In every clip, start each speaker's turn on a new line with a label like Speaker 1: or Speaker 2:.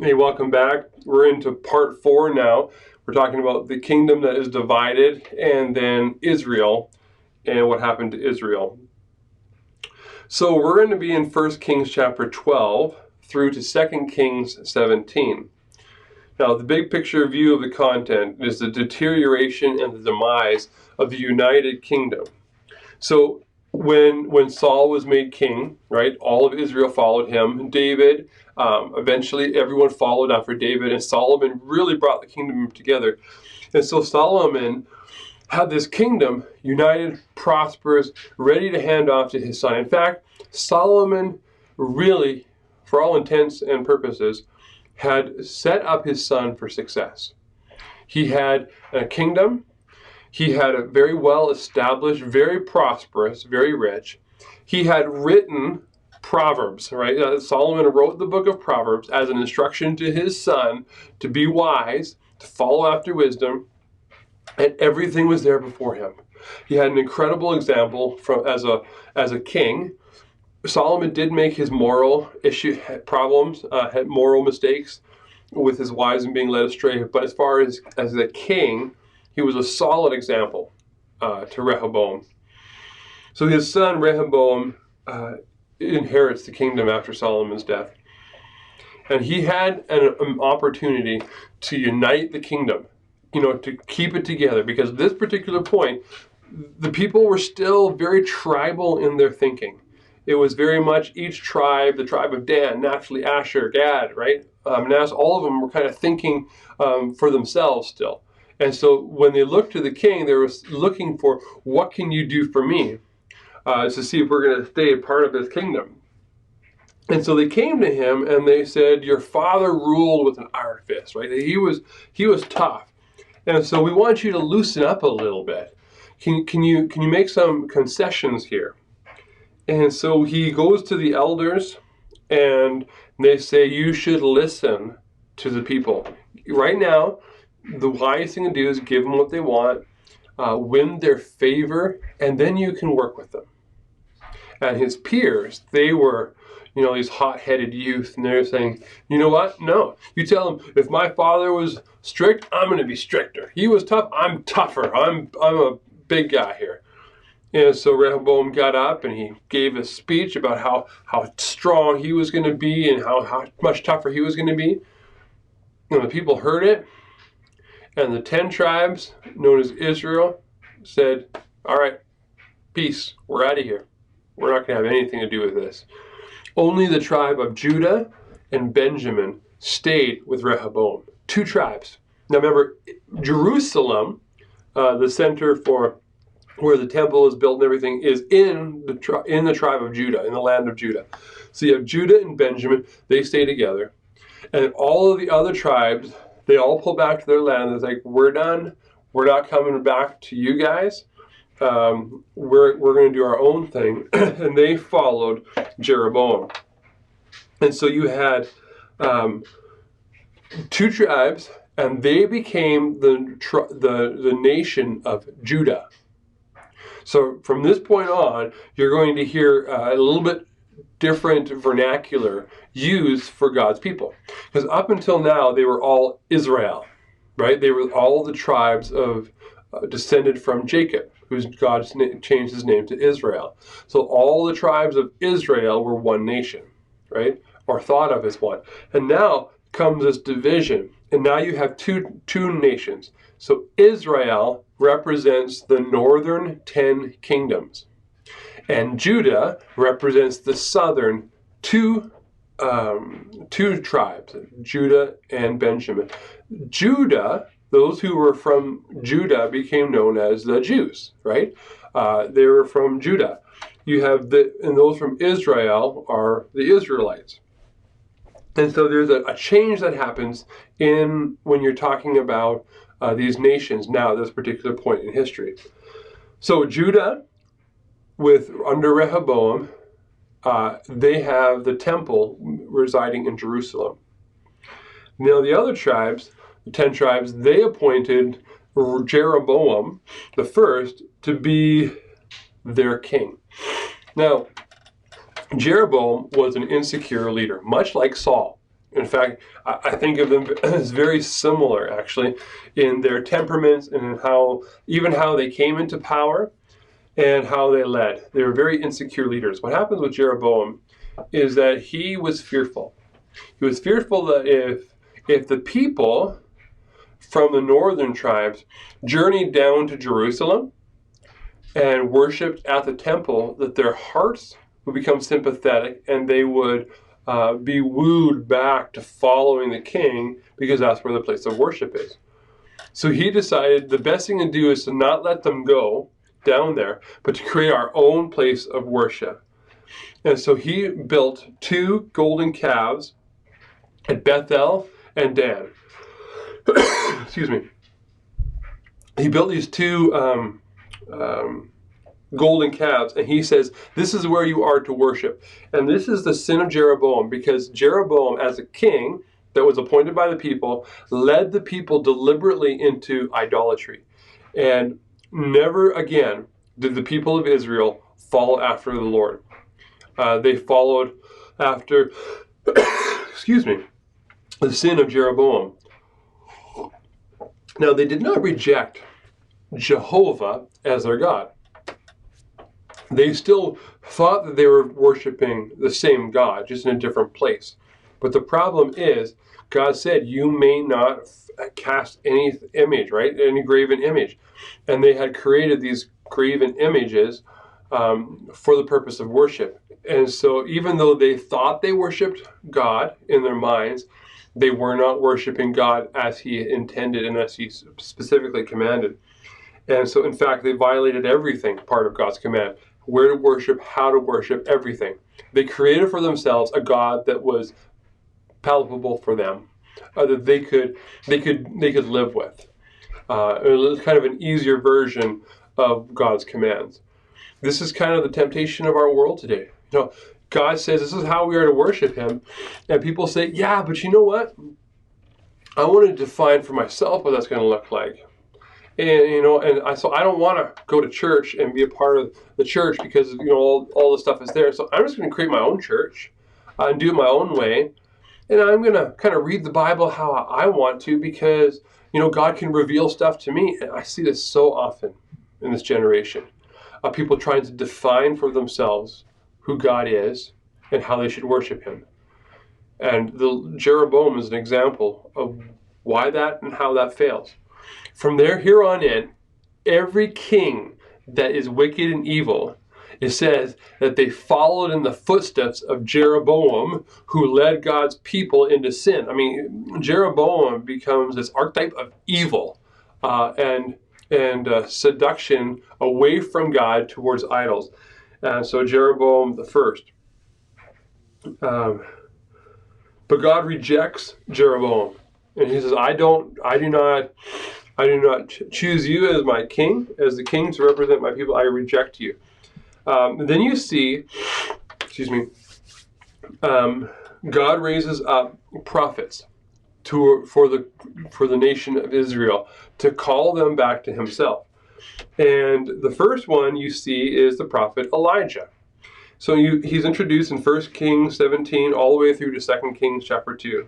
Speaker 1: Hey, welcome back. We're into part 4 now. We're talking about the kingdom that is divided and then Israel and what happened to Israel. So we're going to be in 1 Kings chapter 12 through to 2 Kings 17. Now, the big picture view of the content is the deterioration and the demise of the united kingdom. So when Saul was made king, right, all of Israel followed him. David, eventually everyone followed after David, and Solomon really brought the kingdom together. And so Solomon had this kingdom united, prosperous, ready to hand off to his son. In fact, Solomon really, for all intents and purposes, had set up his son for success. He had a kingdom. He had a very well established, very prosperous, very rich. He had written Proverbs, right? Solomon wrote the book of Proverbs as an instruction to his son to be wise, to follow after wisdom, and everything was there before him. He had an incredible example as a king. Solomon did make his moral problems, had moral mistakes with his wives and being led astray, but as far as a king, he was a solid example to Rehoboam. So his son Rehoboam inherits the kingdom after Solomon's death. And he had an opportunity to unite the kingdom, to keep it together, because at this particular point, the people were still very tribal in their thinking. It was very much each tribe, the tribe of Dan, Naphtali, Asher, Gad, right? Manasseh, all of them were kind of thinking for themselves still. And so when they looked to the king, they were looking for, what can you do for me? To see if we're going to stay a part of this kingdom. And so they came to him and they said, your father ruled with an iron fist, right? He was tough. And so we want you to loosen up a little bit. Can you make some concessions here? And so he goes to the elders and they say, you should listen to the people. Right now, the wise thing to do is give them what they want, win their favor, and then you can work with them. And his peers, they were, these hot-headed youth, and they're saying, you know what? No. You tell them, if my father was strict, I'm going to be stricter. He was tough, I'm tougher. I'm a big guy here. And so Rehoboam got up and he gave a speech about how strong he was going to be and how much tougher he was going to be. And the people heard it. And the 10 tribes, known as Israel, said, all right, peace, we're out of here. We're not going to have anything to do with this. Only the tribe of Judah and Benjamin stayed with Rehoboam. 2 tribes. Now remember, Jerusalem, the center for where the temple is built and everything, is in the tribe of Judah, in the land of Judah. So you have Judah and Benjamin, they stay together. And all of the other tribes, they all pull back to their land. It's like, we're done. We're not coming back to you guys. We're going to do our own thing. And they followed Jeroboam. And so you had 2 tribes, and they became the nation of Judah. So from this point on, you're going to hear a little bit different vernacular used for God's people. Because up until now, they were all Israel, right? They were all the tribes of descended from Jacob, whose God changed his name to Israel. So all the tribes of Israel were one nation, right? Or thought of as one. And now comes this division. And now you have two nations. So Israel represents the northern 10 kingdoms. And Judah represents the southern two tribes, Judah and Benjamin. Judah, those who were from Judah became known as the Jews, right? They were from Judah. You have and those from Israel are the Israelites. And so there's a change that happens when you're talking about these nations now at this particular point in history. So Judah, under Rehoboam, they have the temple residing in Jerusalem. Now the other tribes, the 10 tribes, they appointed Jeroboam the first to be their king. Now, Jeroboam was an insecure leader, much like Saul. In fact, I think of them as very similar, actually, in their temperaments and in how they came into power and how they led. They were very insecure leaders. What happens with Jeroboam is that he was fearful. He was fearful that if the people from the northern tribes journeyed down to Jerusalem and worshipped at the temple, that their hearts would become sympathetic and they would be wooed back to following the king, because that's where the place of worship is. So he decided the best thing to do is to not let them go down there, but to create our own place of worship. And so he built 2 golden calves at Bethel and Dan. Excuse me. He built these 2 golden calves, and he says, this is where you are to worship. And this is the sin of Jeroboam, because Jeroboam, as a king that was appointed by the people, led the people deliberately into idolatry. And never again did the people of Israel follow after the Lord. They followed after, excuse me, the sin of Jeroboam. Now, they did not reject Jehovah as their God. They still thought that they were worshiping the same God, just in a different place. But the problem is, God said, you may not cast any image, right? Any graven image. And they had created these graven images for the purpose of worship. And so even though they thought they worshiped God in their minds, they were not worshiping God as he intended and as he specifically commanded. And so, in fact, they violated everything, part of God's command. Where to worship, how to worship, everything. They created for themselves a God that was palatable for them, that they could live with. It was kind of an easier version of God's commands. This is kind of the temptation of our world today. God says this is how we are to worship him, and people say, yeah, but you know what? I want to define for myself what that's going to look like. And so I don't want to go to church and be a part of the church because all the stuff is there. So I'm just going to create my own church and do it my own way. And I'm going to kind of read the Bible how I want to, because God can reveal stuff to me. And I see this so often in this generation of people trying to define for themselves who God is and how they should worship him. And the Jeroboam is an example of why that and how that fails. From here on in, every king that is wicked and evil, it says that they followed in the footsteps of Jeroboam, who led God's people into sin. I mean, Jeroboam becomes this archetype of evil and seduction away from God towards idols. And so Jeroboam the first. But God rejects Jeroboam, and he says, I do not choose you as my king, as the king to represent my people. I reject you. Then you see, God raises up prophets for the nation of Israel to call them back to himself. And the first one you see is the prophet Elijah. So he's introduced in 1 Kings 17 all the way through to 2 Kings chapter 2.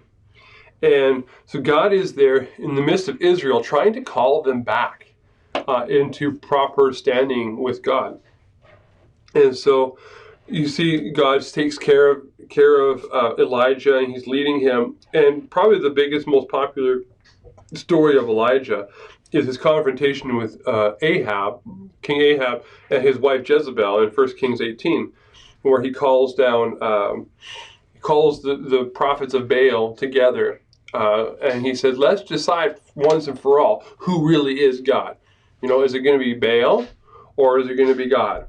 Speaker 1: And so God is there in the midst of Israel trying to call them back into proper standing with God. And so you see God takes care of Elijah, and he's leading him. And probably the biggest, most popular story of Elijah is his confrontation with King Ahab, and his wife Jezebel in 1 Kings 18, where he calls down, the prophets of Baal together, and he says, let's decide once and for all who really is God. Is it going to be Baal or is it going to be God,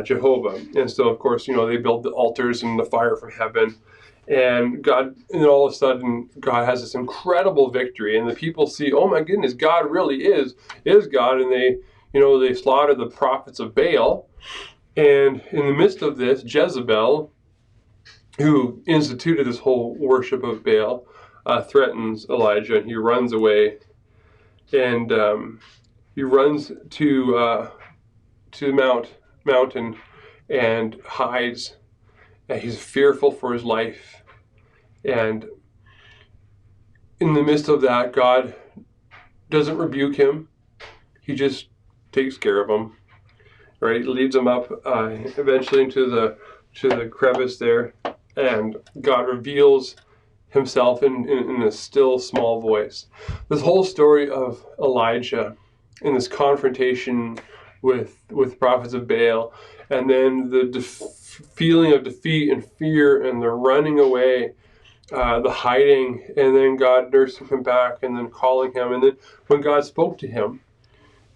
Speaker 1: Jehovah? And so, of course, they build the altars and the fire from heaven. And God, and all of a sudden, God has this incredible victory, and the people see, oh my goodness, God really is God, and they slaughter the prophets of Baal. And in the midst of this, Jezebel, who instituted this whole worship of Baal, threatens Elijah, and he runs away, and he runs to the mountain and hides. And he's fearful for his life. And in the midst of that, God doesn't rebuke him. He just takes care of him, right? Leads him up eventually into the crevice there, and God reveals himself in a still small voice. This whole story of Elijah in this confrontation with prophets of Baal, and then the feeling of defeat and fear and the running away, the hiding, and then God nursing him back and then calling him, and then when God spoke to him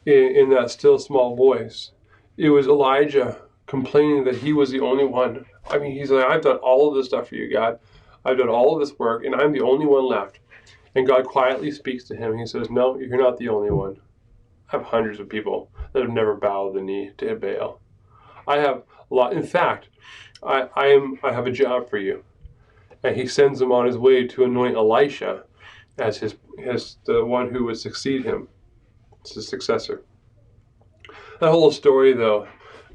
Speaker 1: in that still small voice, it was Elijah complaining that he was the only one. I mean, he's like, I've done all of this stuff for you, God. I've done all of this work, and I'm the only one left. And God quietly speaks to him. He says, no, you're not the only one. I have hundreds of people that have never bowed the knee to Baal. I have a lot. In fact, I have a job for you. And he sends him on his way to anoint Elisha as the one who would succeed him. It's his successor. That whole story, though,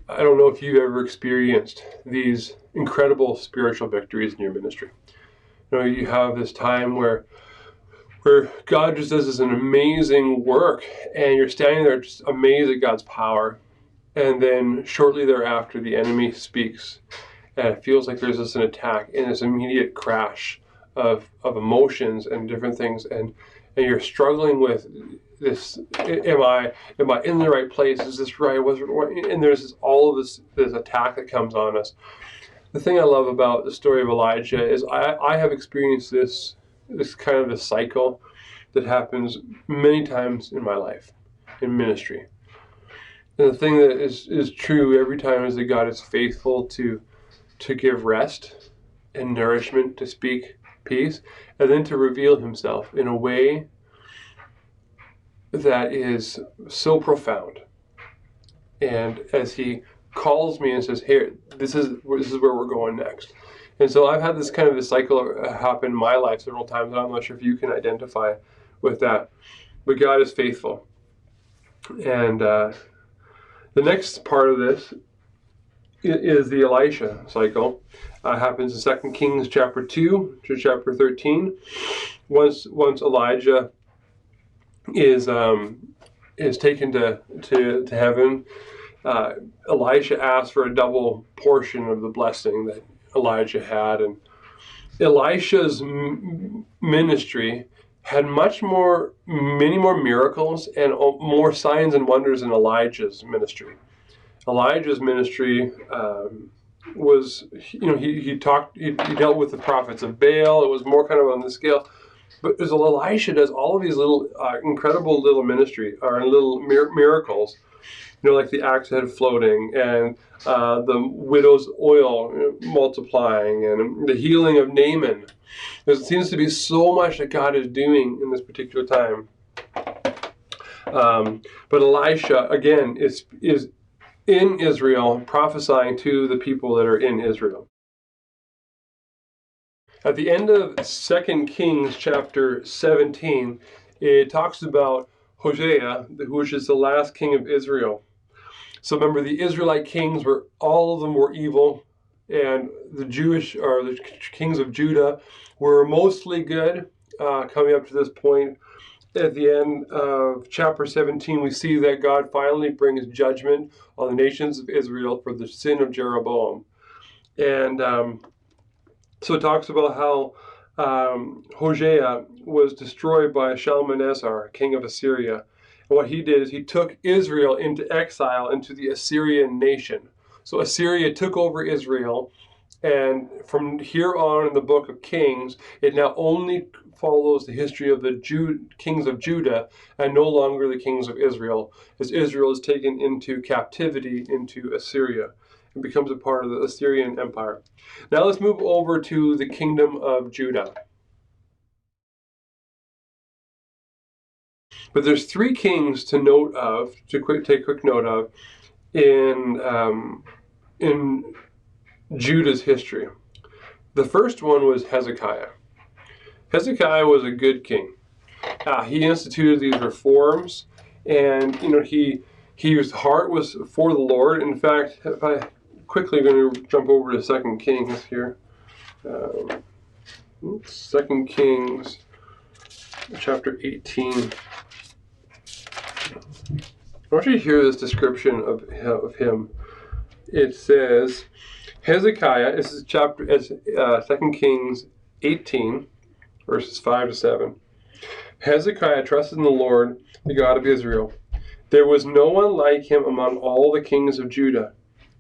Speaker 1: I don't know if you've ever experienced these incredible spiritual victories in your ministry. You know, you have this time where God just does this an amazing work, and you're standing there just amazed at God's power. And then shortly thereafter, the enemy speaks, and it feels like there's an attack and this immediate crash of emotions and different things, and you're struggling with this. Am I in the right place? Is this right? And there's all of this attack that comes on us. The thing I love about the story of Elijah is I have experienced this kind of a cycle that happens many times in my life, in ministry. And the thing that is true every time is that God is faithful to give rest and nourishment, to speak peace, and then to reveal himself in a way that is so profound. And as he calls me and says, here, this is where we're going next. And so I've had this kind of a cycle happen in my life several times, and I'm not sure if you can identify with that. But God is faithful. And the next part of this is the Elisha cycle. Happens in 2 Kings chapter 2 to chapter 13. Once Elijah is taken to heaven, Elisha asks for a double portion of the blessing that Elijah had, and Elisha's ministry had many more miracles and more signs and wonders than Elijah's ministry. Elijah's ministry was, he dealt with the prophets of Baal. It was more kind of on the scale. But as Elisha does all of these little incredible little ministry or little miracles, like the axe head floating and the widow's oil multiplying and the healing of Naaman. There seems to be so much that God is doing in this particular time. But Elisha, again, is in Israel prophesying to the people that are in Israel. At the end of 2 Kings chapter 17, it talks about Hosea, which is the last king of Israel. So remember, the Israelite kings all of them were evil, and the kings of Judah were mostly good, coming up to this point. At the end of chapter 17, we see that God finally brings judgment on the nations of Israel for the sin of Jeroboam. And so it talks about how Hosea was destroyed by Shalmaneser, king of Assyria. And what he did is he took Israel into exile into the Assyrian nation. So Assyria took over Israel, and from here on in the book of Kings, it now only follows the history of the kings of Judah and no longer the kings of Israel, as Israel is taken into captivity into Assyria and becomes a part of the Assyrian Empire. Now let's move over to the kingdom of Judah. But there's three kings to take quick note of in Judah's history. The first one was Hezekiah. Hezekiah was a good king. He instituted these reforms, and his heart was for the Lord. In fact, if I quickly going to jump over to 2 Kings here. 2 Kings chapter 18. I want you to hear this description of him. It says, Hezekiah, this is 2 Kings 18, verses 5 to 7. Hezekiah trusted in the Lord, the God of Israel. There was no one like him among all the kings of Judah,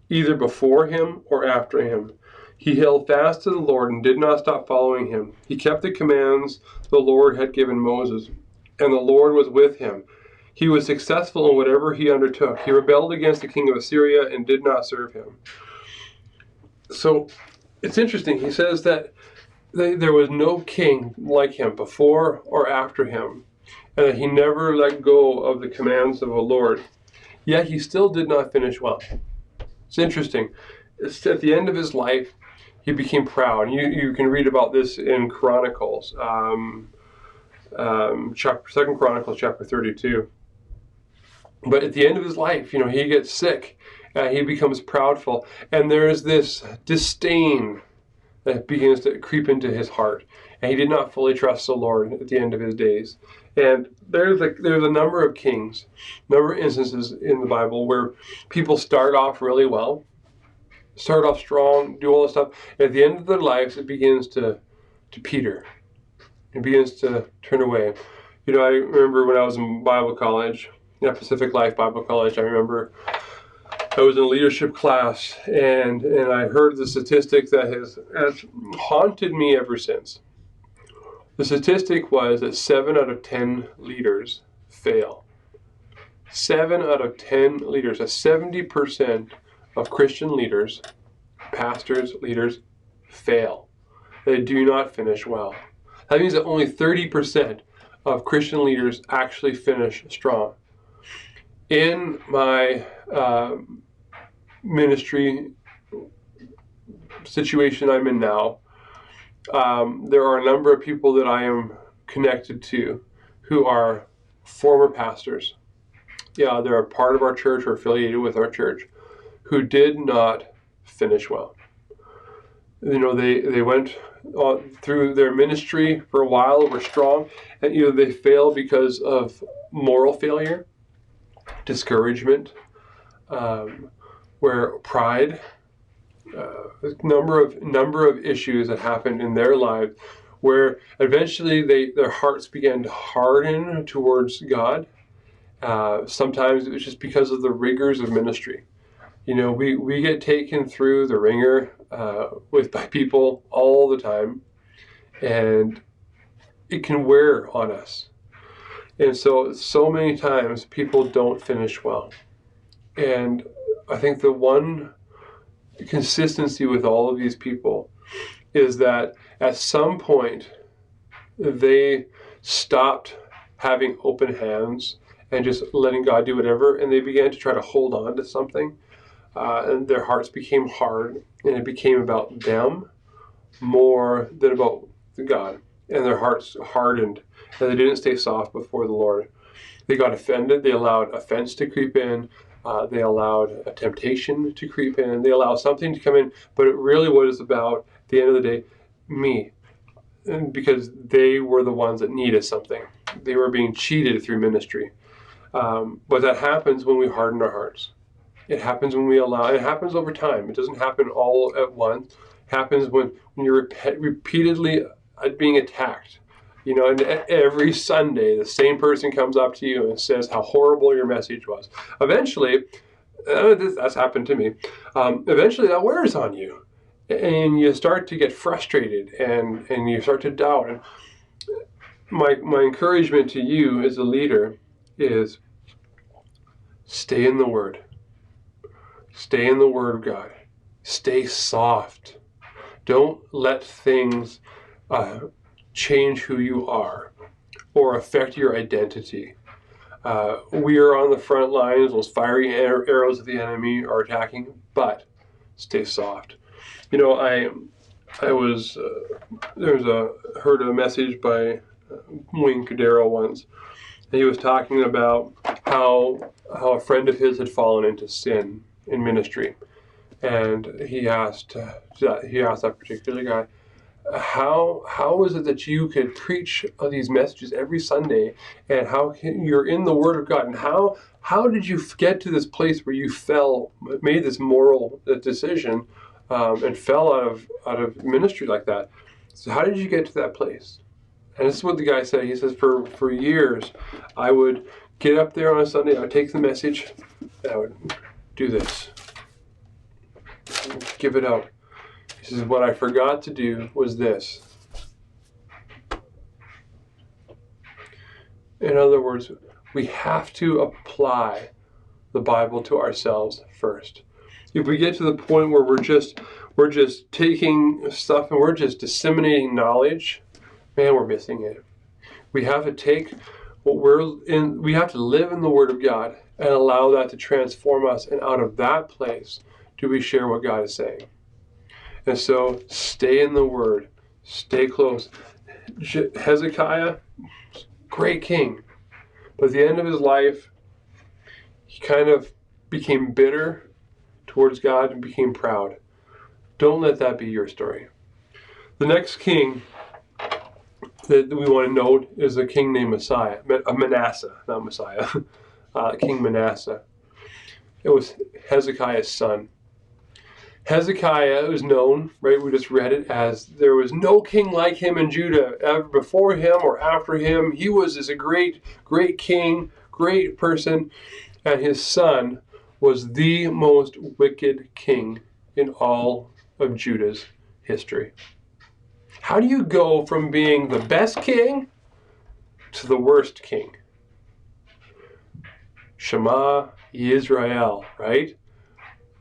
Speaker 1: either before him or after him. He held fast to the Lord and did not stop following him. He kept the commands the Lord had given Moses, and the Lord was with him. He was successful in whatever he undertook. He rebelled against the king of Assyria and did not serve him. So it's interesting. He says that there was no king like him before or after him, and that he never let go of the commands of the Lord. Yet he still did not finish well. It's interesting. It's at the end of his life, he became proud. You can read about this in Chronicles, 2 Chronicles chapter 32. But at the end of his life, he gets sick. He becomes proudful. And there's this disdain that begins to creep into his heart. And he did not fully trust the Lord at the end of his days. And there's a number of kings, number of instances in the Bible where people start off really well, start off strong, do all this stuff. And at the end of their lives, it begins to peter. It begins to turn away. I remember when I was in Bible college, Pacific Life Bible College, I remember I was in a leadership class, and I heard the statistic that has haunted me ever since. The statistic was that 7 out of 10 leaders fail. 7 out of 10 leaders, that's 70% of Christian leaders, pastors, leaders, fail. They do not finish well. That means that only 30% of Christian leaders actually finish strong. In my ministry situation I'm in now, there are a number of people that I am connected to who are former pastors. Yeah, they're a part of our church or affiliated with our church, who did not finish well. They went through their ministry for a while, were strong, and either they failed because of moral failure, discouragement, where pride, number of issues that happened in their life, where eventually their hearts began to harden towards God. Sometimes it was just because of the rigors of ministry. We get taken through the ringer by people all the time, and it can wear on us. And so many times people don't finish well. And I think the one consistency with all of these people is that at some point they stopped having open hands and just letting God do whatever, and they began to try to hold on to something, and their hearts became hard, and it became about them more than about God, and their hearts hardened, and they didn't stay soft before the Lord. They got offended. They allowed offense to creep in. They allowed a temptation to creep in. They allowed something to come in, but it really was about, at the end of the day, me. And because they were the ones that needed something. They were being cheated through ministry. But that happens when we harden our hearts. It happens when we allow, it happens over time. It doesn't happen all at once. It happens when you're repeatedly being attacked. And every Sunday, the same person comes up to you and says how horrible your message was. Eventually, that's happened to me, eventually that wears on you. And you start to get frustrated and you start to doubt. And my encouragement to you as a leader is stay in the Word. Stay in the Word of God. Stay soft. Don't let things change who you are or affect your identity. We are on the front lines. Those fiery arrows of the enemy are attacking, but stay soft. I was heard a message by Wayne Cordero once, and he was talking about how a friend of his had fallen into sin in ministry, and he asked that particular guy, how is it that you could preach these messages every Sunday, and you're in the Word of God, and how did you get to this place where you made this moral decision, and fell out of ministry like that? So how did you get to that place? And this is what the guy said. He says, for years, I would get up there on a Sunday, I would take the message, and I would do this, give it out. He says, what I forgot to do was this. In other words, we have to apply the Bible to ourselves first. If we get to the point where we're just taking stuff and we're just disseminating knowledge, man, we're missing it. We have to take we have to live in the Word of God and allow that to transform us, and out of that place do we share what God is saying. And so, stay in the Word. Stay close. Hezekiah, great king. But at the end of his life, he kind of became bitter towards God and became proud. Don't let that be your story. The next king that we want to note is a king named Manasseh, not Messiah. King Manasseh. It was Hezekiah's son. Hezekiah was known, right, we just read it, as there was no king like him in Judah, ever before him or after him. He was a great, great king, great person, and his son was the most wicked king in all of Judah's history. How do you go from being the best king to the worst king? Shema Yisrael, right?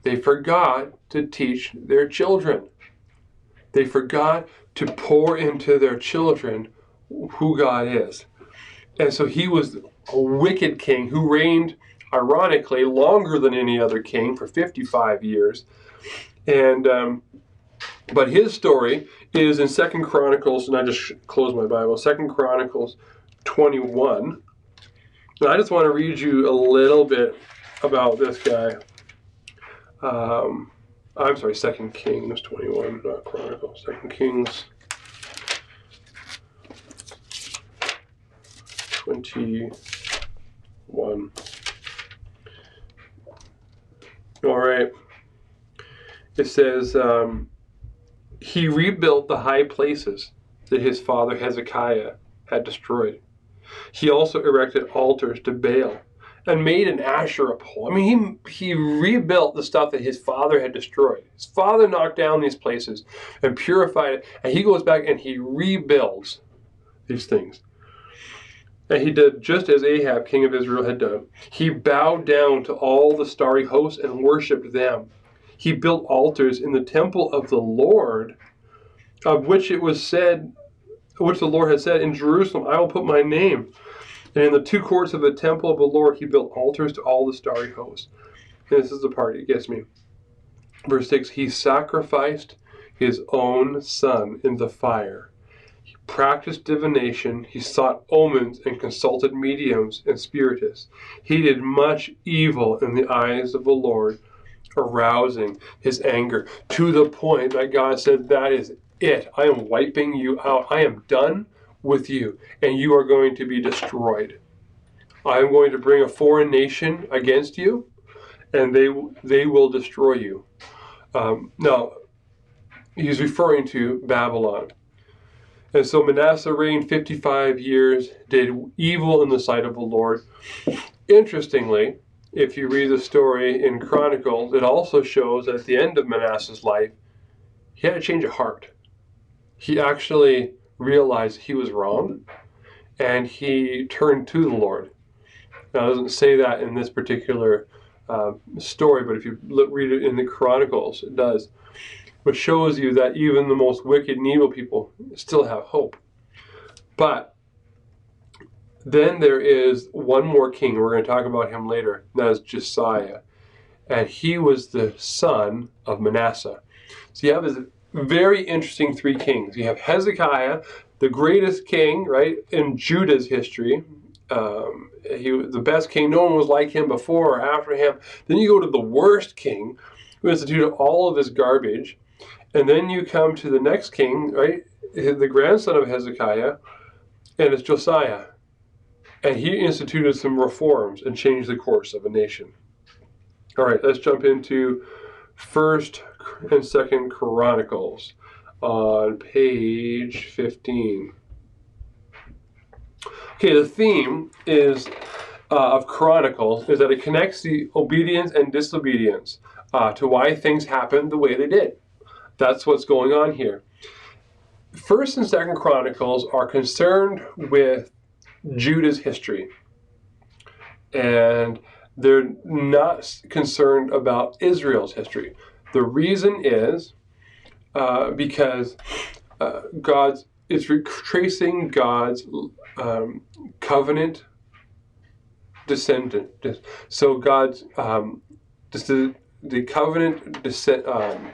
Speaker 1: They forgot to teach their children. They forgot to pour into their children who God is. And so he was a wicked king who reigned, ironically, longer than any other king for 55 years. And but his story is in 2 Chronicles, and I just closed my Bible, 2 Chronicles 21. And I just want to read you a little bit about this guy. I'm sorry, 2 Kings 21, not Chronicles. 2 Kings 21. All right. It says, he rebuilt the high places that his father Hezekiah had destroyed. He also erected altars to Baal and made an Asherah pole. I mean, he rebuilt the stuff that his father had destroyed. His father knocked down these places and purified it, and he goes back and he rebuilds these things. And he did just as Ahab, king of Israel, had done. He bowed down to all the starry hosts and worshipped them. He built altars in the temple of the Lord, of which it was said, which the Lord had said, in Jerusalem, I will put my name. And in the two courts of the temple of the Lord, he built altars to all the starry hosts. And this is the part that gets me. Verse 6, he sacrificed his own son in the fire. He practiced divination. He sought omens and consulted mediums and spiritists. He did much evil in the eyes of the Lord, arousing his anger to the point that God said, that is it. I am wiping you out. I am done with you, and you are going to be destroyed. I am going to bring a foreign nation against you, and they will destroy you. Now, he's referring to Babylon. And so Manasseh reigned 55 years, did evil in the sight of the Lord. Interestingly, if you read the story in Chronicles, it also shows that at the end of Manasseh's life, he had a change of heart. He actually realized he was wrong, and he turned to the Lord. Now, it doesn't say that in this particular story, but if you read it in the Chronicles, it does. Which shows you that even the most wicked and evil people still have hope. But then there is one more king. We're going to talk about him later. That is Josiah. And he was the son of Manasseh. So you have this very interesting three kings. You have Hezekiah, the greatest king, right, in Judah's history. He was the best king. No one was like him before or after him. Then you go to the worst king, who instituted all of this garbage. And then you come to the next king, right, the grandson of Hezekiah, and it's Josiah. And he instituted some reforms and changed the course of a nation. All right, let's jump into 1st and 2nd Chronicles on page 15. Okay, the theme is of Chronicles is that it connects the obedience and disobedience to why things happened the way they did. That's what's going on here. 1st and 2nd Chronicles are concerned with Judah's history, and they're not concerned about Israel's history. The reason is because it's tracing God's covenant descendant. So God's the covenant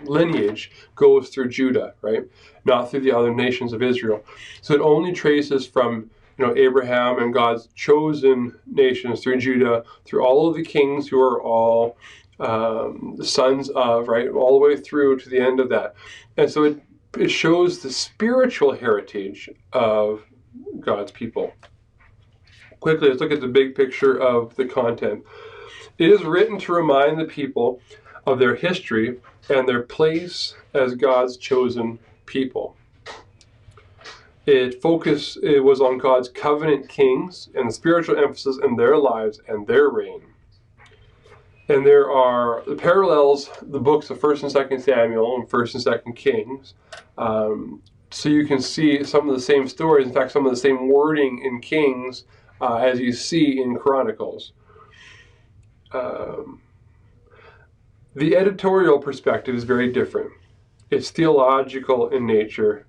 Speaker 1: lineage goes through Judah, right? Not through the other nations of Israel. So it only traces from Abraham and God's chosen nations through Judah, through all of the kings who are all the sons of, right, all the way through to the end of that. And so it shows the spiritual heritage of God's people. Quickly, let's look at the big picture of the content. It is written to remind the people of their history and their place as God's chosen people. It was on God's covenant kings and the spiritual emphasis in their lives and their reign. And there are the parallels, the books of 1st and 2nd Samuel and 1st and 2nd Kings. So you can see some of the same stories, in fact, some of the same wording in Kings as you see in Chronicles. The editorial perspective is very different. It's theological in nature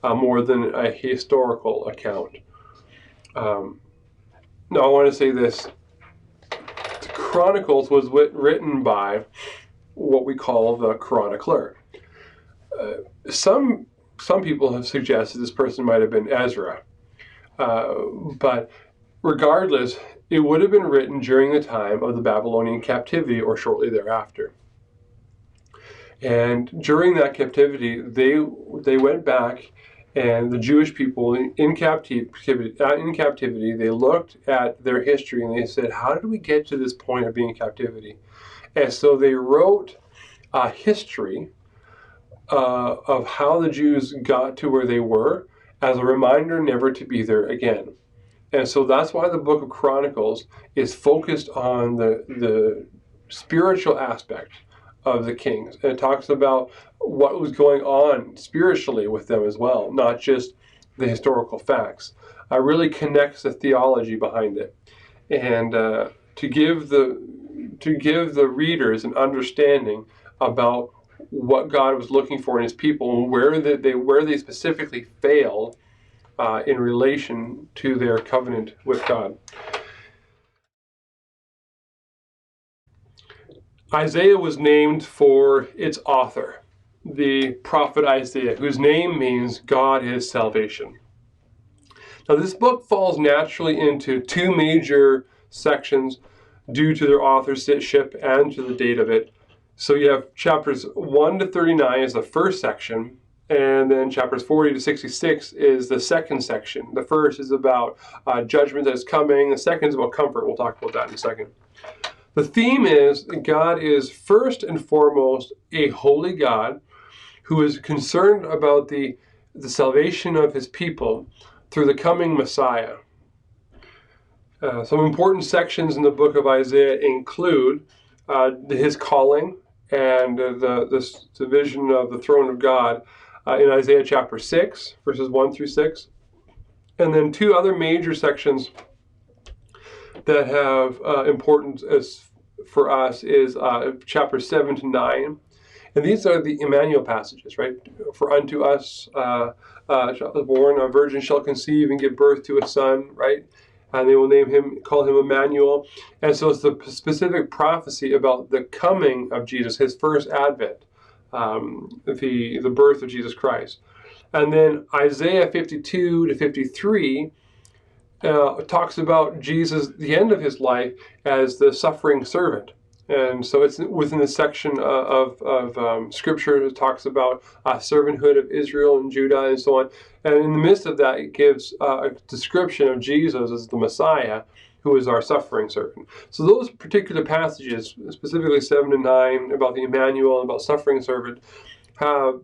Speaker 1: more than a historical account. Now, I want to say this. The Chronicles was written by what we call the chronicler. Some people have suggested this person might have been Ezra. But regardless, it would have been written during the time of the Babylonian captivity or shortly thereafter. And during that captivity, they went back, and the Jewish people in captivity, they looked at their history and they said, how did we get to this point of being in captivity? And so they wrote a history of how the Jews got to where they were as a reminder never to be there again. And so that's why the book of Chronicles is focused on the spiritual aspect of the kings. And it talks about what was going on spiritually with them as well, not just the historical facts. It really connects the theology behind it. And to give the readers an understanding about what God was looking for in his people and where they specifically failed in relation to their covenant with God. Isaiah was named for its author, the prophet Isaiah, whose name means God is salvation. Now, this book falls naturally into two major sections due to their authorship and to the date of it. So you have chapters 1 to 39 is the first section, and then chapters 40 to 66 is the second section. The first is about judgment that is coming. The second is about comfort. We'll talk about that in a second. The theme is God is first and foremost a holy God who is concerned about the salvation of his people through the coming Messiah. Some important sections in the book of Isaiah include his calling and the vision of the throne of God in Isaiah chapter 6, verses 1 through 6. And then two other major sections that have importance for us is chapter 7 to 9. And these are the Emmanuel passages, right? For unto us born, a virgin shall conceive and give birth to a son, right? And they will call him Emmanuel. And so it's the specific prophecy about the coming of Jesus, his first advent, the birth of Jesus Christ. And then Isaiah 52 to 53 talks about Jesus, the end of his life, as the suffering servant. And so it's within the section of Scripture that talks about servanthood of Israel and Judah and so on. And in the midst of that, it gives a description of Jesus as the Messiah, who is our suffering servant. So those particular passages, specifically 7 and 9, about the Emmanuel and about suffering servant, have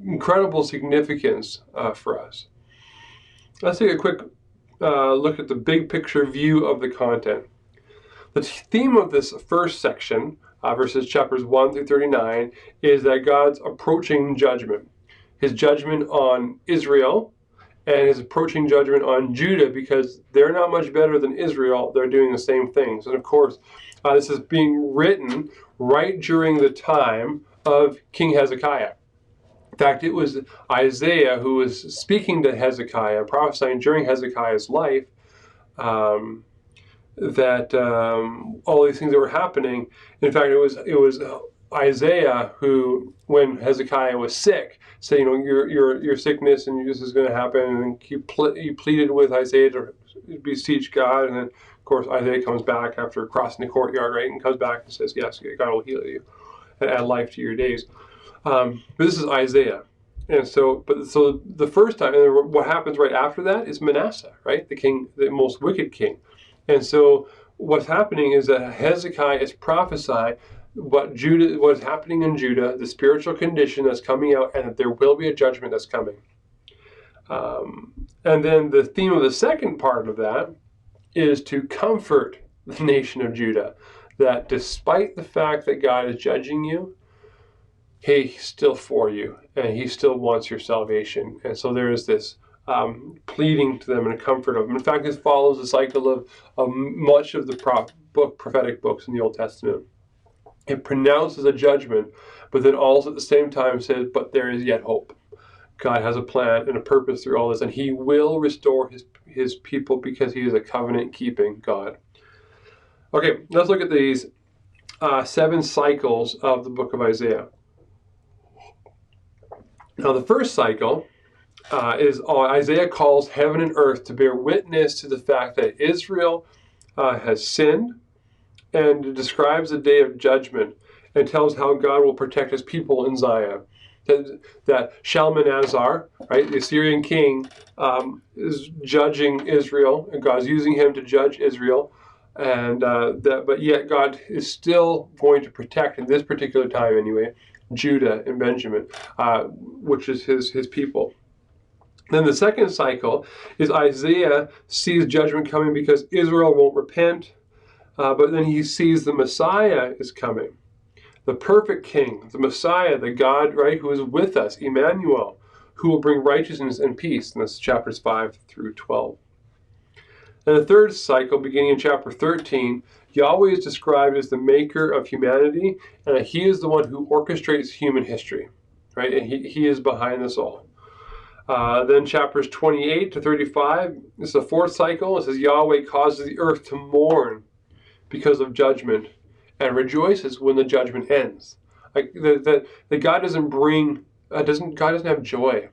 Speaker 1: incredible significance for us. Let's take a quick look at the big picture view of the content. The theme of this first section, verses chapters 1 through 39, is that God's approaching judgment. His judgment on Israel and his approaching judgment on Judah, because they're not much better than Israel. They're doing the same things. And of course, this is being written right during the time of King Hezekiah. In fact, it was Isaiah who was speaking to Hezekiah, prophesying during Hezekiah's life, that all these things that were happening. In fact, it was Isaiah who, when Hezekiah was sick, said, your sickness and this is going to happen. And he pleaded with Isaiah to beseech God. And then, of course, Isaiah comes back after crossing the courtyard, right, and comes back and says, yes, God will heal you and add life to your days. But this is Isaiah. And so the first time, and what happens right after that is Manasseh, right, the king, the most wicked king. And so what's happening is that Hezekiah is prophesying what's happening in Judah, the spiritual condition that's coming out, and that there will be a judgment that's coming. And then the theme of the second part of that is to comfort the nation of Judah, that despite the fact that God is judging you, he's still for you, and he still wants your salvation. And so there is this pleading to them and comfort of them. In fact, this follows the cycle of much of the prophetic books in the Old Testament. It pronounces a judgment, but then also at the same time says, but there is yet hope. God has a plan and a purpose through all this, and he will restore his people because he is a covenant-keeping God. Okay, let's look at these 7 cycles of the book of Isaiah. Now, the first cycle is Isaiah calls heaven and earth to bear witness to the fact that Israel has sinned, and describes the day of judgment and tells how God will protect his people in Zion. That Shalmaneser, right, the Assyrian king, is judging Israel, and God's using him to judge Israel, but yet God is still going to protect, in this particular time anyway, Judah and Benjamin, which is his people. Then the second cycle is Isaiah sees judgment coming because Israel won't repent, but then he sees the Messiah is coming. The perfect king, the Messiah, the God, right, who is with us, Emmanuel, who will bring righteousness and peace. And that's chapters 5 through 12. And the third cycle, beginning in chapter 13, Yahweh is described as the maker of humanity, and he is the one who orchestrates human history, right? And he is behind this all. Then chapters 28 to 35, this is the fourth cycle. It says Yahweh causes the earth to mourn because of judgment, and rejoices when the judgment ends. Like that God doesn't bring, God doesn't have joy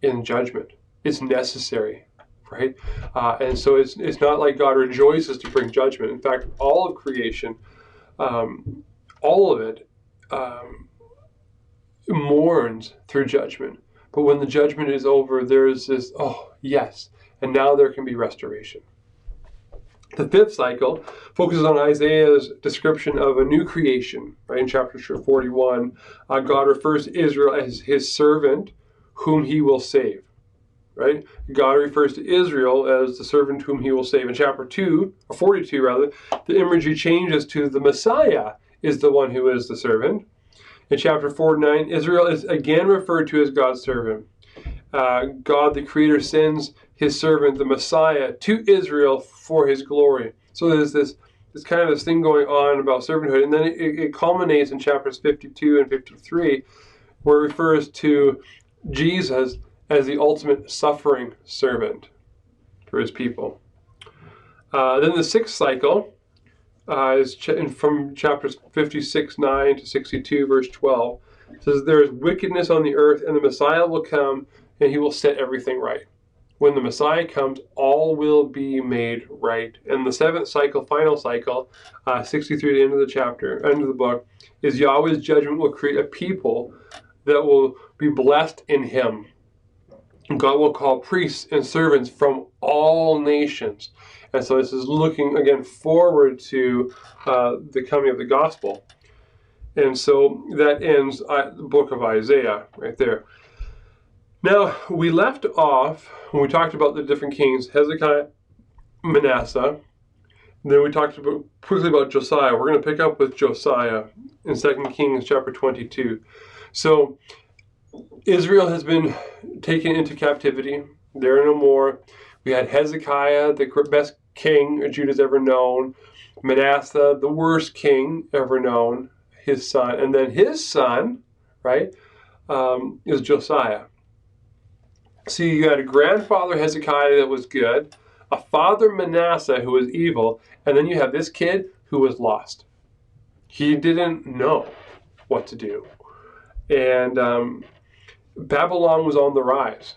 Speaker 1: in judgment. It's necessary, right? And so it's not like God rejoices to bring judgment. In fact, all of creation, all of it, mourns through judgment. But when the judgment is over, there's this, oh yes, and now there can be restoration. The fifth cycle focuses on Isaiah's description of a new creation. Right, in chapter 41, God refers to Israel as his servant, whom he will save. Right? God refers to Israel as the servant whom he will save. In chapter 42, the imagery changes to the Messiah is the one who is the servant. In chapter 49, Israel is again referred to as God's servant. God, the Creator, sends his servant, the Messiah, to Israel for his glory. So there's this kind of this thing going on about servanthood, and then it culminates in chapters 52 and 53, where it refers to Jesus as the ultimate suffering servant for his people. Then the sixth cycle is from chapters 56:9 to 62, verse 12. It says, there is wickedness on the earth, and the Messiah will come, and he will set everything right. when the Messiah comes, all will be made right. And the seventh cycle, final cycle, 63 at the end of the chapter, end of the book, is Yahweh's judgment will create a people that will be blessed in him. God will call priests and servants from all nations. And so this is looking, again, forward to the coming of the gospel. And so that ends the book of Isaiah right there. Now, we left off, when we talked about the different kings, Hezekiah, Manasseh. Then we talked quickly about Josiah. We're going to pick up with Josiah in 2 Kings chapter 22. So Israel has been taken into captivity. They're no more. We had Hezekiah, the best king Judah's ever known. Manasseh, the worst king ever known, his son. And then his son, right, is Josiah. See, you had a grandfather, Hezekiah, that was good, a father, Manasseh, who was evil, and then you have this kid who was lost. He didn't know what to do. And Babylon was on the rise.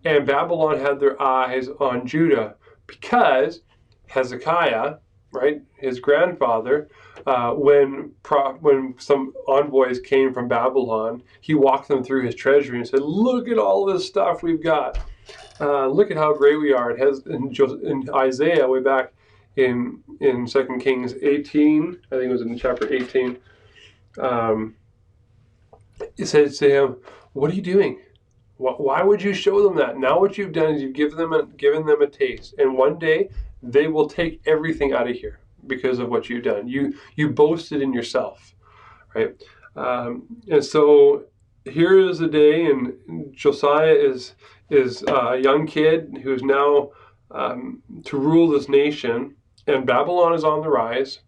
Speaker 1: And Babylon had their eyes on Judah because Hezekiah, right, his grandfather, when some envoys came from Babylon, he walked them through his treasury and said, look at all this stuff we've got. Look at how great we are. It has in Isaiah, way back in 2 Kings 18, I think it was in chapter 18, it says to him, what are you doing? Why would you show them that? Now what you've done is you've given them a taste. And one day they will take everything out of here because of what you've done. You boasted in yourself, right? And so here is the day, and Josiah is a young kid who's now to rule this nation, and Babylon is on the rise.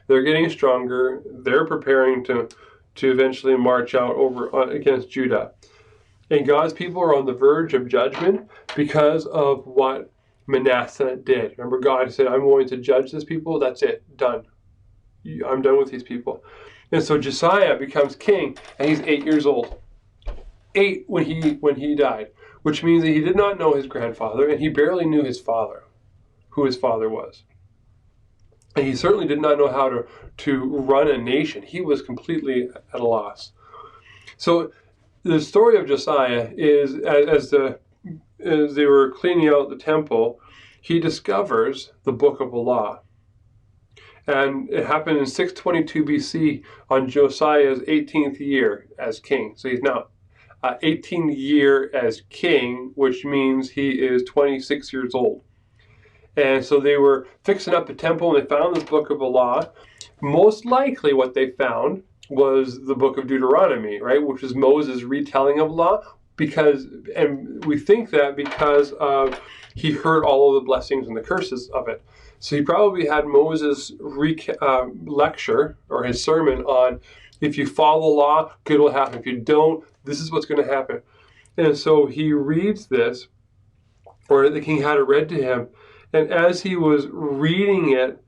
Speaker 1: They're getting stronger. They're preparing to eventually march out against Judah. And God's people are on the verge of judgment because of what Manasseh did. Remember, God said, I'm going to judge this people. That's it. Done. I'm done with these people. And so Josiah becomes king, and he's 8 years old. 8 when he died, which means that he did not know his grandfather, and he barely knew his father, who his father was. And he certainly did not know how to run a nation. He was completely at a loss. So the story of Josiah is, as they were cleaning out the temple, he discovers the book of the law. And it happened in 622 BC on Josiah's 18th year as king. So he's now 18th year as king, which means he is 26 years old. And so they were fixing up the temple, and they found this book of the law. Most likely what they found was the book of Deuteronomy, right, which is Moses' retelling of law, and we think that because he heard all of the blessings and the curses of it. So he probably had Moses' lecture or his sermon on, if you follow the law, good will happen. If you don't, this is what's going to happen. And so he reads this, or the king had it read to him, and as he was reading it,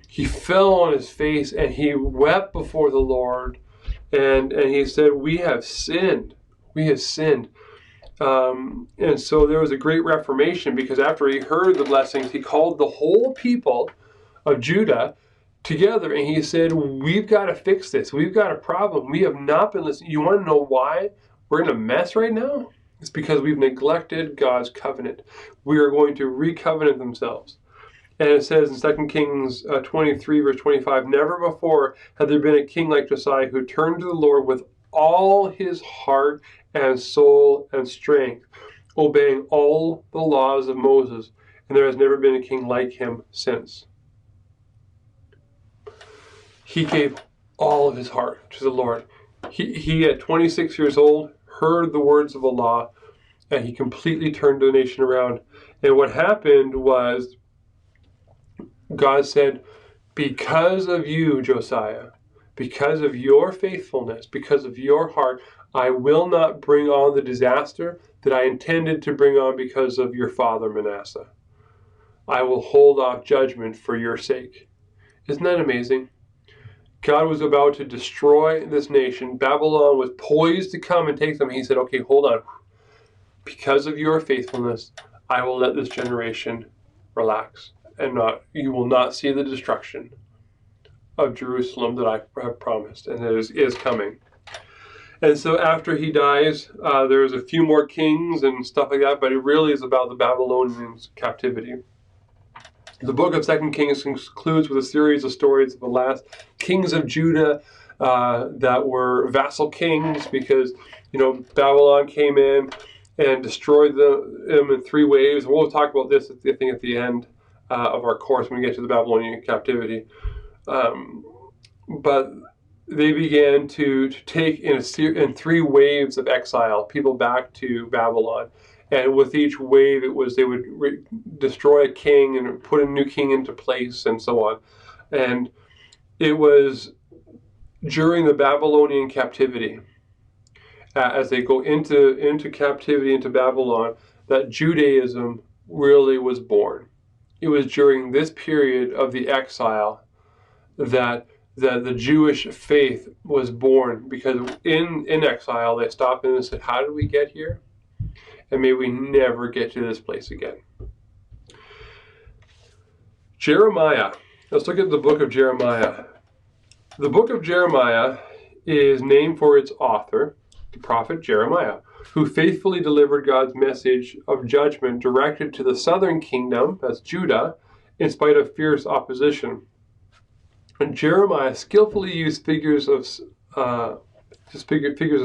Speaker 1: he fell on his face and he wept before the Lord, and he said, we have sinned. We have sinned. And so there was a great reformation, because after he heard the blessings, he called the whole people of Judah together, and he said, we've got to fix this. We've got a problem. We have not been listening. You want to know why we're in a mess right now? It's because we've neglected God's covenant. We are going to recovenant themselves. And it says in 2 Kings 23, verse 25, never before had there been a king like Josiah who turned to the Lord with all his heart and soul and strength, obeying all the laws of Moses. And there has never been a king like him since. He gave all of his heart to the Lord. He at 26 years old, heard the words of the law, and he completely turned the nation around. And what happened was, God said, because of you, Josiah, because of your faithfulness, because of your heart, I will not bring on the disaster that I intended to bring on because of your father Manasseh. I will hold off judgment for your sake. Isn't that amazing? God was about to destroy this nation. Babylon was poised to come and take them. He said, okay, hold on. because of your faithfulness, I will let this generation relax, and you will not see the destruction of Jerusalem that I have promised, and it is coming. And so after he dies, there's a few more kings and stuff like that, but it really is about the Babylonians' captivity. The book of 2 Kings concludes with a series of stories of the last kings of Judah that were vassal kings, because Babylon came in and destroyed them in 3 waves. We'll talk about this, I think, at the end of our course when we get to the Babylonian captivity. But they began to take in 3 waves of exile people back to Babylon. And with each wave, they would destroy a king and put a new king into place and so on. And it was during the Babylonian captivity, as they go into captivity, into Babylon, that Judaism really was born. It was during this period of the exile that the Jewish faith was born, because in exile they stopped and said, how did we get here? And may we never get to this place again. Jeremiah. Let's look at the book of Jeremiah. The book of Jeremiah is named for its author, the prophet Jeremiah, who faithfully delivered God's message of judgment directed to the southern kingdom, that's Judah, in spite of fierce opposition. And Jeremiah skillfully used figures of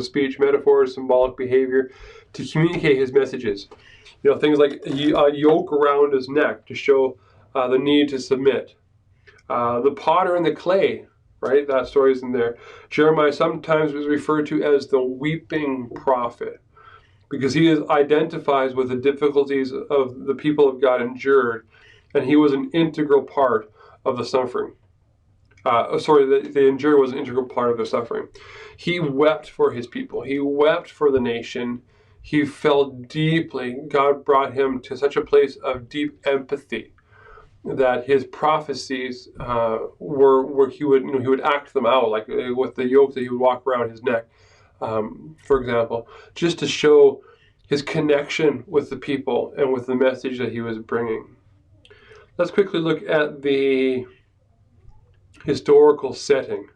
Speaker 1: speech, metaphors, symbolic behavior to communicate his messages. Things like a yoke around his neck to show the need to submit. The potter and the clay, right? That story is in there. Jeremiah sometimes was referred to as the weeping prophet, because he identifies with the difficulties of the people of God endured, and he was an integral part of the suffering. The endure was an integral part of their suffering. He wept for his people. He wept for the nation. He felt deeply. God brought him to such a place of deep empathy that his prophecies were he would act them out, like with the yoke that he would walk around his neck, for example, just to show his connection with the people and with the message that he was bringing. Let's quickly look at the historical setting.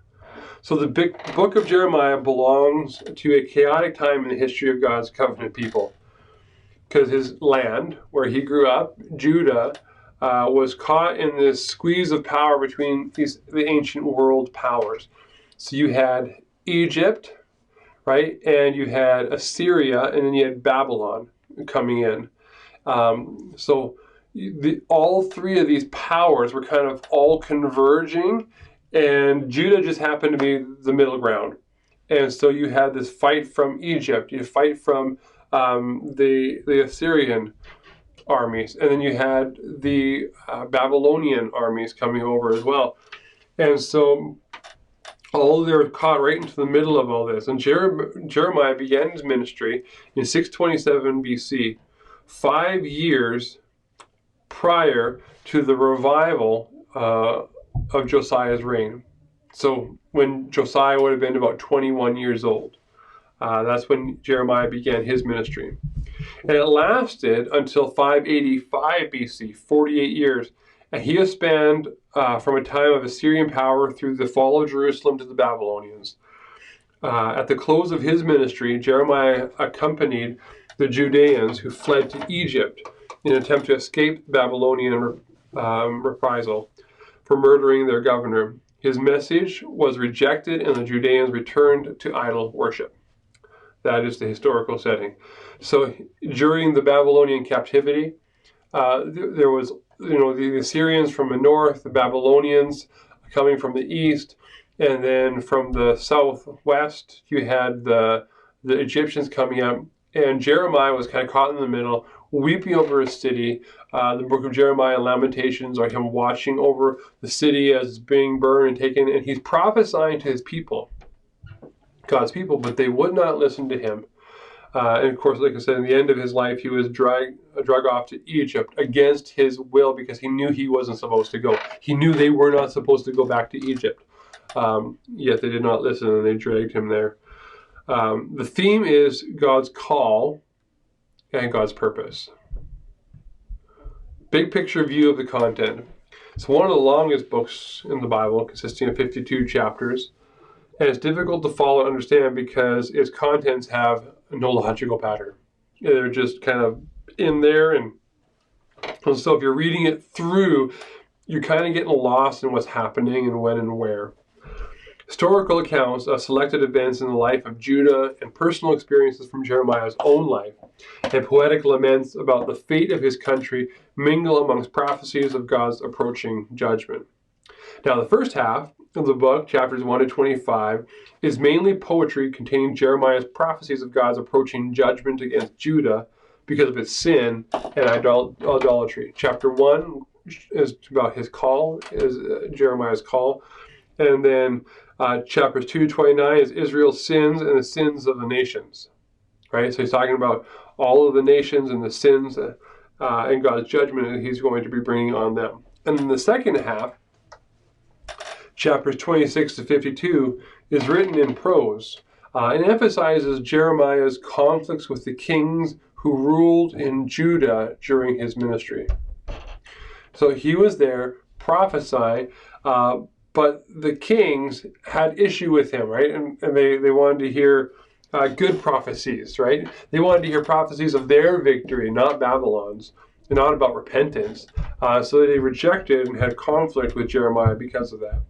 Speaker 1: So the book of Jeremiah belongs to a chaotic time in the history of God's covenant people, because his land, where he grew up, Judah, was caught in this squeeze of power between the ancient world powers. So you had Egypt, right, and you had Assyria, and then you had Babylon coming in. All 3 of these powers were kind of all converging, and Judah just happened to be the middle ground. And so you had this fight from Egypt, you fight from the Assyrian armies, and then you had the Babylonian armies coming over as well. And so they were caught right into the middle of all this. And Jeremiah began his ministry in 627 BC, 5 years prior to the revival of Josiah's reign. So when Josiah would have been about 21 years old, that's when Jeremiah began his ministry. And it lasted until 585 BC, 48 years. And he has spanned from a time of Assyrian power through the fall of Jerusalem to the Babylonians. At the close of his ministry, Jeremiah accompanied the Judeans who fled to Egypt in an attempt to escape Babylonian reprisal for murdering their governor. His message was rejected, and the Judeans returned to idol worship. That is the historical setting. So during the Babylonian captivity, there was, the Assyrians from the north, the Babylonians coming from the east, and then from the southwest, you had the Egyptians coming up. And Jeremiah was kind of caught in the middle, weeping over his city. The book of Jeremiah and Lamentations are him watching over the city as it's being burned and taken, and he's prophesying to his people, God's people, but they would not listen to him. And of course, like I said, in the end of his life, he was drug off to Egypt against his will, because he knew he wasn't supposed to go. He knew they were not supposed to go back to Egypt. Yet they did not listen, and they dragged him there. The theme is God's call and God's purpose. Big picture view of the content. It's one of the longest books in the Bible, consisting of 52 chapters. And it's difficult to follow and understand because its contents have no logical pattern. They're just kind of in there. And so if you're reading it through, you're kind of getting lost in what's happening and when and where. Historical accounts of selected events in the life of Judah and personal experiences from Jeremiah's own life and poetic laments about the fate of his country mingle amongst prophecies of God's approaching judgment. Now, the first half of the book, chapters 1 to 25, is mainly poetry containing Jeremiah's prophecies of God's approaching judgment against Judah because of its sin and idolatry. Chapter 1 is about his call, is Jeremiah's call. And then chapters 2 to 29 is Israel's sins and the sins of the nations. Right? So he's talking about all of the nations and the sins and God's judgment that he's going to be bringing on them. And then the second half, chapters 26 to 52, is written in prose and emphasizes Jeremiah's conflicts with the kings who ruled in Judah during his ministry. So he was there prophesying, but the kings had issue with him, right? And they wanted to hear good prophecies, right? They wanted to hear prophecies of their victory, not Babylon's, and not about repentance. So they rejected and had conflict with Jeremiah because of that.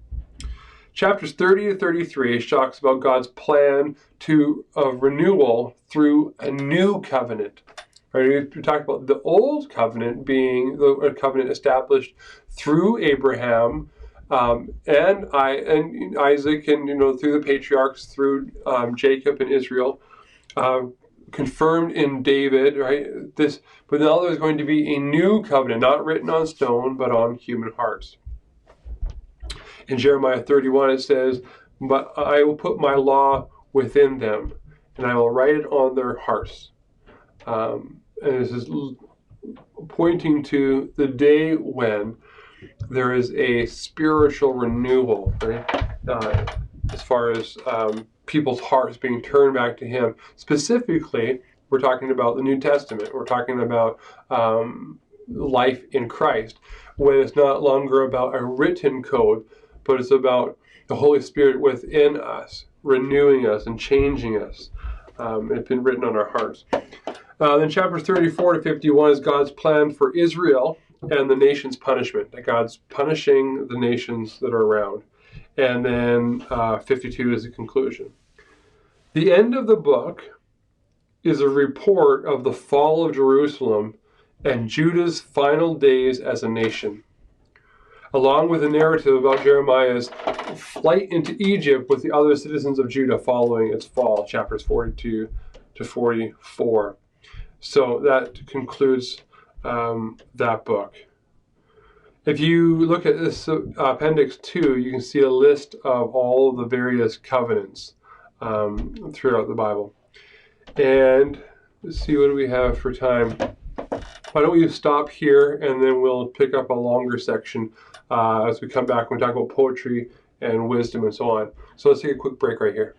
Speaker 1: Chapters 30 to 33 talks about God's plan of renewal through a new covenant. Right? We talked about the old covenant being the covenant established through Abraham and Isaac, and through the patriarchs, through Jacob and Israel, confirmed in David. Right? But now there's going to be a new covenant, not written on stone, but on human hearts. In Jeremiah 31, it says, "But I will put my law within them, and I will write it on their hearts." And this is pointing to the day when there is a spiritual renewal, right? As far as people's hearts being turned back to Him. Specifically, we're talking about the New Testament. We're talking about life in Christ, when it's not longer about a written code, but it's about the Holy Spirit within us, renewing us and changing us. It's been written on our hearts. Then chapters 34 to 51 is God's plan for Israel and the nation's punishment. That God's punishing the nations that are around. And then 52 is the conclusion. The end of the book is a report of the fall of Jerusalem and Judah's final days as a nation, along with a narrative about Jeremiah's flight into Egypt with the other citizens of Judah following its fall, chapters 42 to 44. So that concludes that book. If you look at this Appendix 2, you can see a list of all of the various covenants throughout the Bible. And let's see, what do we have for time? Why don't we stop here, and then we'll pick up a longer section as we come back when we talk about poetry and wisdom and so on. So let's take a quick break right here.